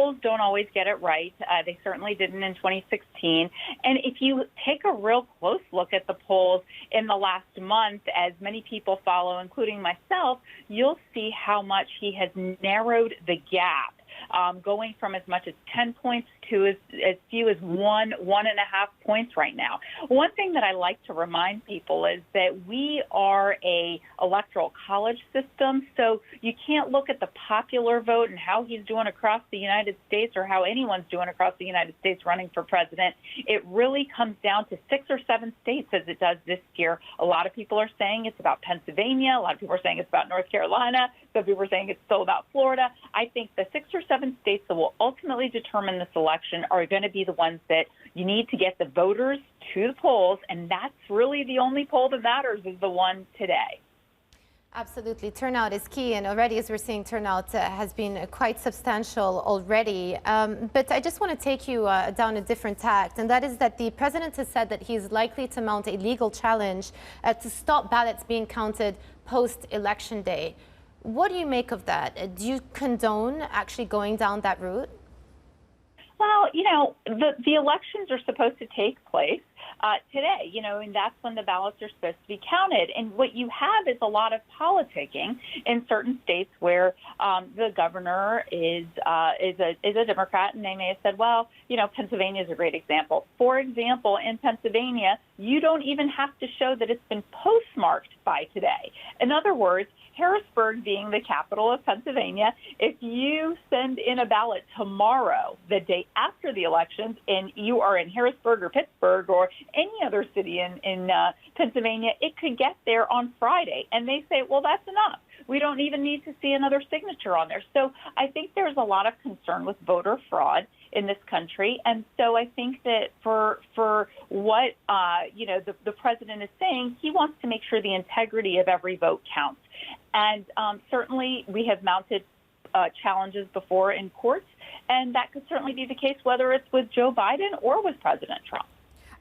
polls don't always get it right. They certainly didn't in 2016. And if you take a real close look at the polls in the last month, as many people follow, including myself, you'll see how much he has narrowed the gap, going from as much as 10 points to as few as 1.5 points right now. One thing that I like to remind people is that we are a electoral college system, so you can't look at the popular vote and how he's doing across the United States or how anyone's doing across the United States running for president. It really comes down to 6 or 7 states, as it does this year. A lot of people are saying it's about Pennsylvania. A lot of people are saying it's about North Carolina. Some people are saying it's still about Florida. I think the 6 or 7 states that will ultimately determine this election are going to be the ones that you need to get the voters to the polls, and that's really the only poll that matters, is the one today. Absolutely. Turnout is key, and already, as we're seeing, turnout has been quite substantial already. But I just want to take you down a different tact, and that is that the president has said that he's likely to mount a legal challenge to stop ballots being counted post-election day. What do you make of that? Do you condone actually going down that route? Well, the elections are supposed to take place today, and that's when the ballots are supposed to be counted. And what you have is a lot of politicking in certain states where the governor is a Democrat, and they may have said, well, Pennsylvania is a great example. For example, in Pennsylvania, you don't even have to show that it's been postmarked by today. In other words, Harrisburg being the capital of Pennsylvania, if you send in a ballot tomorrow, the day after the elections, and you are in Harrisburg or Pittsburgh or any other city in Pennsylvania, it could get there on Friday. And they say, well, that's enough. We don't even need to see another signature on there. So I think there's a lot of concern with voter fraud in this country. And so I think that for what, the president is saying, he wants to make sure the integrity of every vote counts. And certainly we have mounted challenges before in courts, and that could certainly be the case whether it's with Joe Biden or with President Trump.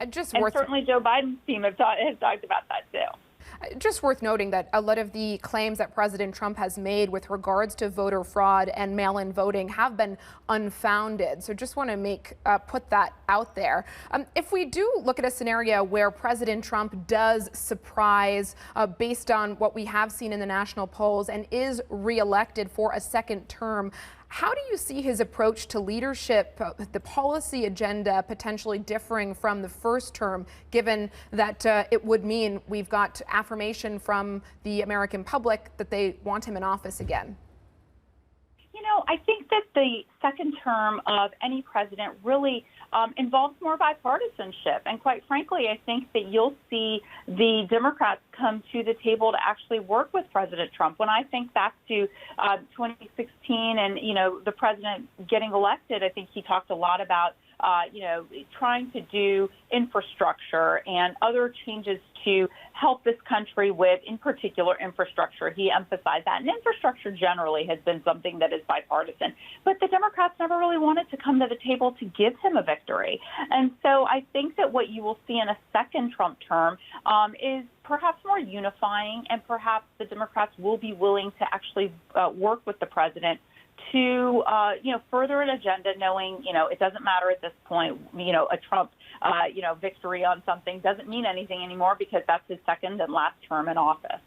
And certainly Joe Biden's team has talked about that too. Just worth noting that a lot of the claims that President Trump has made with regards to voter fraud and mail-in voting have been unfounded. So just want to put that out there. If we do look at a scenario where President Trump does surprise based on what we have seen in the national polls and is reelected for a second term, how do you see his approach to leadership, the policy agenda potentially differing from the first term, given that it would mean we've got affirmation from the American public that they want him in office again? I think that the second term of any president really involves more bipartisanship. And quite frankly, I think that you'll see the Democrats come to the table to actually work with President Trump. When I think back to 2016 and, the president getting elected, I think he talked a lot about trying to do infrastructure and other changes to help this country with, in particular, infrastructure. He emphasized that. And infrastructure generally has been something that is bipartisan. But the Democrats never really wanted to come to the table to give him a victory. And so I think that what you will see in a second Trump term is perhaps more unifying, and perhaps the Democrats will be willing to actually work with the president to, further an agenda, knowing, it doesn't matter at this point, a Trump, victory on something doesn't mean anything anymore because that's his second and last term in office.